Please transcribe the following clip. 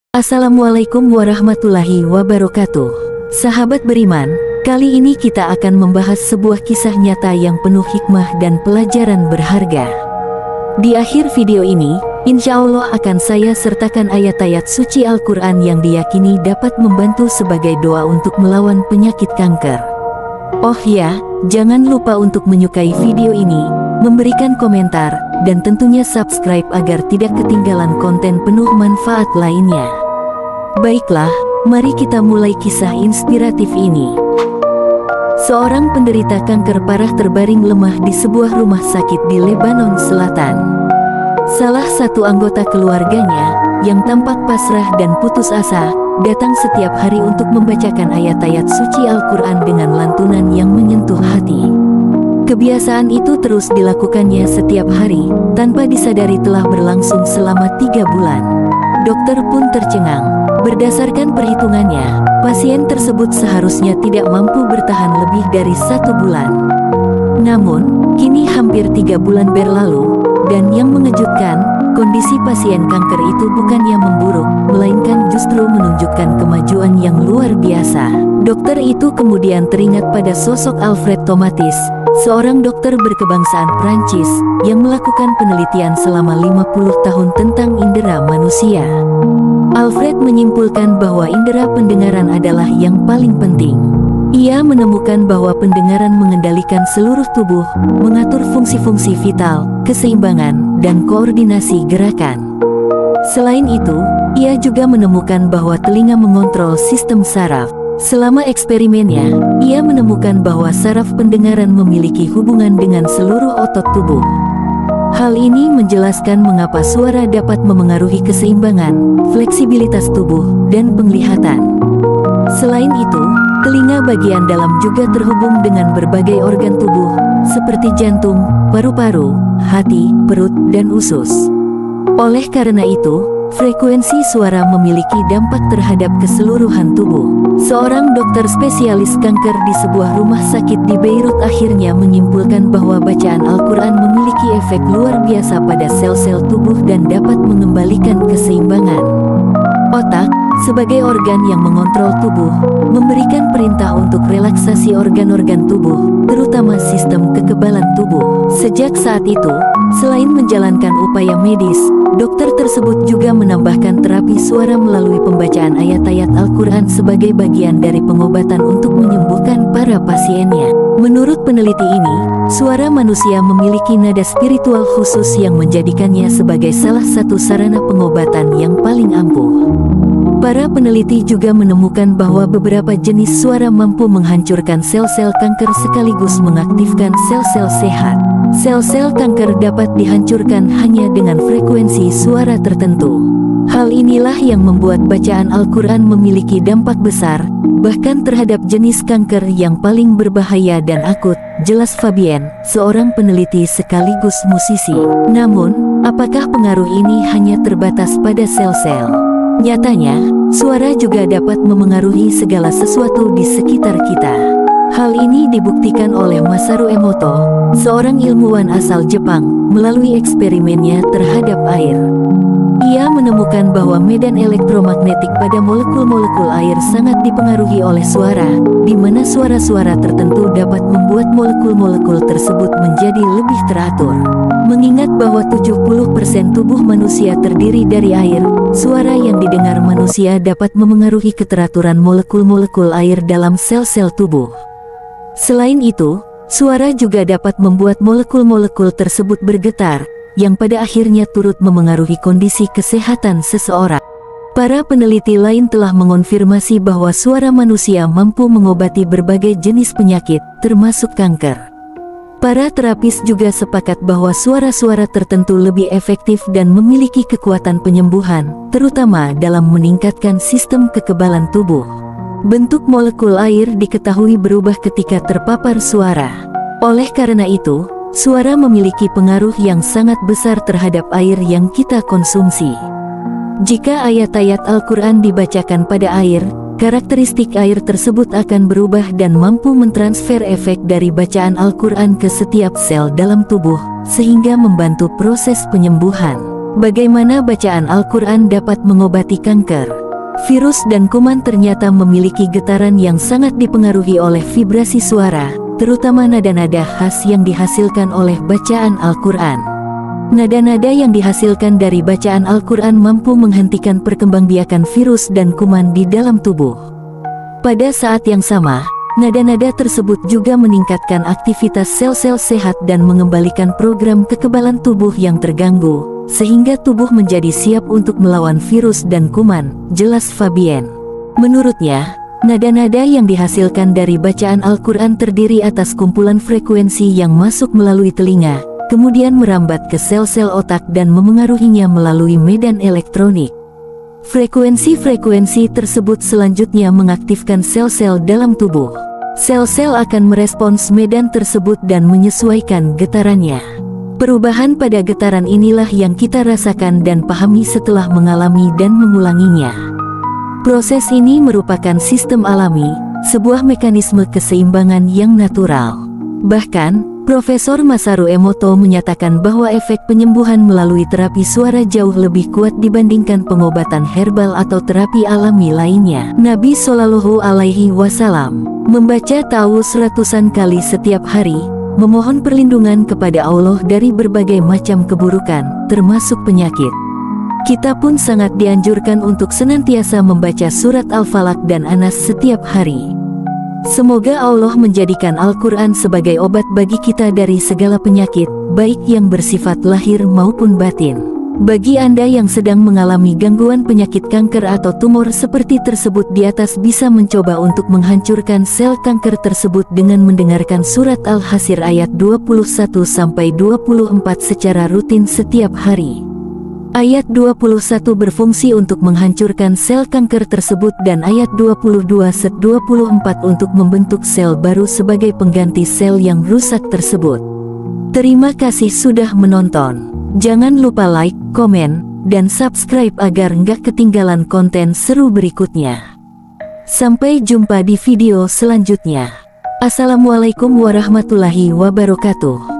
Assalamualaikum warahmatullahi wabarakatuh. Sahabat beriman, kali ini kita akan membahas sebuah kisah nyata yang penuh hikmah dan pelajaran berharga. Di akhir video ini, insya Allah akan saya sertakan ayat-ayat suci Al-Quran yang diyakini dapat membantu sebagai doa untuk melawan penyakit kanker. Oh ya, jangan lupa untuk menyukai video ini, memberikan komentar, dan tentunya subscribe agar tidak ketinggalan konten penuh manfaat lainnya. Baiklah, mari kita mulai kisah inspiratif ini. Seorang penderita kanker parah terbaring lemah di sebuah rumah sakit di Lebanon Selatan. Salah satu anggota keluarganya, yang tampak pasrah dan putus asa, datang setiap hari untuk membacakan ayat-ayat suci Al-Quran dengan lantunan yang menyentuh hati. Kebiasaan itu terus dilakukannya setiap hari, tanpa disadari telah berlangsung selama 3 bulan. Dokter pun tercengang. Berdasarkan perhitungannya, pasien tersebut seharusnya tidak mampu bertahan lebih dari 1 bulan. Namun, kini hampir 3 bulan berlalu, dan yang mengejutkan, kondisi pasien kanker itu bukannya memburuk, melainkan justru menunjukkan kemajuan yang luar biasa. Dokter itu kemudian teringat pada sosok Alfred Tomatis, seorang dokter berkebangsaan Prancis, yang melakukan penelitian selama 50 tahun tentang indera manusia. Alfred menyimpulkan bahwa indera pendengaran adalah yang paling penting. Ia menemukan bahwa pendengaran mengendalikan seluruh tubuh, mengatur fungsi-fungsi vital, keseimbangan, dan koordinasi gerakan. Selain itu, ia juga menemukan bahwa telinga mengontrol sistem saraf. Selama eksperimennya, ia menemukan bahwa saraf pendengaran memiliki hubungan dengan seluruh otot tubuh. Hal ini menjelaskan mengapa suara dapat memengaruhi keseimbangan, fleksibilitas tubuh, dan penglihatan. Selain itu, telinga bagian dalam juga terhubung dengan berbagai organ tubuh, seperti jantung, paru-paru, hati, perut, dan usus. Oleh karena itu, frekuensi suara memiliki dampak terhadap keseluruhan tubuh. Seorang dokter spesialis kanker di sebuah rumah sakit di Beirut akhirnya menyimpulkan bahwa bacaan Al-Quran memiliki efek luar biasa pada sel-sel tubuh dan dapat mengembalikan keseimbangan. Otak, sebagai organ yang mengontrol tubuh, memberikan perintah untuk relaksasi organ-organ tubuh, terutama sistem kekebalan tubuh. Sejak saat itu, selain menjalankan upaya medis, dokter tersebut juga menambahkan terapi suara melalui pembacaan ayat-ayat Al-Quran sebagai bagian dari pengobatan untuk menyembuhkan para pasiennya. Menurut peneliti ini, suara manusia memiliki nada spiritual khusus yang menjadikannya sebagai salah satu sarana pengobatan yang paling ampuh. Para peneliti juga menemukan bahwa beberapa jenis suara mampu menghancurkan sel-sel kanker sekaligus mengaktifkan sel-sel sehat. Sel-sel kanker dapat dihancurkan hanya dengan frekuensi suara tertentu. Hal inilah yang membuat bacaan Al-Quran memiliki dampak besar, bahkan terhadap jenis kanker yang paling berbahaya dan akut, jelas Fabien, seorang peneliti sekaligus musisi. Namun, apakah pengaruh ini hanya terbatas pada sel-sel? Nyatanya, suara juga dapat memengaruhi segala sesuatu di sekitar kita. Hal ini dibuktikan oleh Masaru Emoto, seorang ilmuwan asal Jepang, melalui eksperimennya terhadap air. Ia menemukan bahwa medan elektromagnetik pada molekul-molekul air sangat dipengaruhi oleh suara, di mana suara-suara tertentu dapat membuat molekul-molekul tersebut menjadi lebih teratur. Mengingat bahwa 70% tubuh manusia terdiri dari air, suara yang didengar manusia dapat memengaruhi keteraturan molekul-molekul air dalam sel-sel tubuh. Selain itu, suara juga dapat membuat molekul-molekul tersebut bergetar, yang pada akhirnya turut memengaruhi kondisi kesehatan seseorang. Para peneliti lain telah mengonfirmasi bahwa suara manusia mampu mengobati berbagai jenis penyakit, termasuk kanker. Para terapis juga sepakat bahwa suara-suara tertentu lebih efektif dan memiliki kekuatan penyembuhan, terutama dalam meningkatkan sistem kekebalan tubuh. Bentuk molekul air diketahui berubah ketika terpapar suara. Oleh karena itu, suara memiliki pengaruh yang sangat besar terhadap air yang kita konsumsi. Jika ayat-ayat Al-Quran dibacakan pada air, karakteristik air tersebut akan berubah dan mampu mentransfer efek dari bacaan Al-Quran ke setiap sel dalam tubuh, sehingga membantu proses penyembuhan. Bagaimana bacaan Al-Quran dapat mengobati kanker? Virus dan kuman ternyata memiliki getaran yang sangat dipengaruhi oleh vibrasi suara, terutama nada-nada khas yang dihasilkan oleh bacaan Al-Quran. Nada-nada yang dihasilkan dari bacaan Al-Quran mampu menghentikan perkembangbiakan virus dan kuman di dalam tubuh. Pada saat yang sama, nada-nada tersebut juga meningkatkan aktivitas sel-sel sehat dan mengembalikan program kekebalan tubuh yang terganggu, sehingga tubuh menjadi siap untuk melawan virus dan kuman, jelas Fabien. Menurutnya, nada-nada yang dihasilkan dari bacaan Al-Quran terdiri atas kumpulan frekuensi yang masuk melalui telinga, kemudian merambat ke sel-sel otak dan memengaruhinya melalui medan elektronik. Frekuensi-frekuensi tersebut selanjutnya mengaktifkan sel-sel dalam tubuh. Sel-sel akan merespons medan tersebut dan menyesuaikan getarannya. Perubahan pada getaran inilah yang kita rasakan dan pahami setelah mengalami dan mengulanginya. Proses ini merupakan sistem alami, sebuah mekanisme keseimbangan yang natural. Bahkan, Profesor Masaru Emoto menyatakan bahwa efek penyembuhan melalui terapi suara jauh lebih kuat dibandingkan pengobatan herbal atau terapi alami lainnya. Nabi Shallallahu Alaihi Wasallam membaca ta'awuz ratusan kali setiap hari, memohon perlindungan kepada Allah dari berbagai macam keburukan, termasuk penyakit. Kita pun sangat dianjurkan untuk senantiasa membaca surat Al-Falaq dan An-Nas setiap hari. Semoga Allah menjadikan Al-Quran sebagai obat bagi kita dari segala penyakit, baik yang bersifat lahir maupun batin. Bagi Anda yang sedang mengalami gangguan penyakit kanker atau tumor seperti tersebut di atas bisa mencoba untuk menghancurkan sel kanker tersebut dengan mendengarkan surat Al-Hasyr ayat 21-24 secara rutin setiap hari. Ayat 21 berfungsi untuk menghancurkan sel kanker tersebut dan ayat 22-24 untuk membentuk sel baru sebagai pengganti sel yang rusak tersebut. Terima kasih sudah menonton. Jangan lupa like, komen, dan subscribe agar nggak ketinggalan konten seru berikutnya. Sampai jumpa di video selanjutnya. Assalamualaikum warahmatullahi wabarakatuh.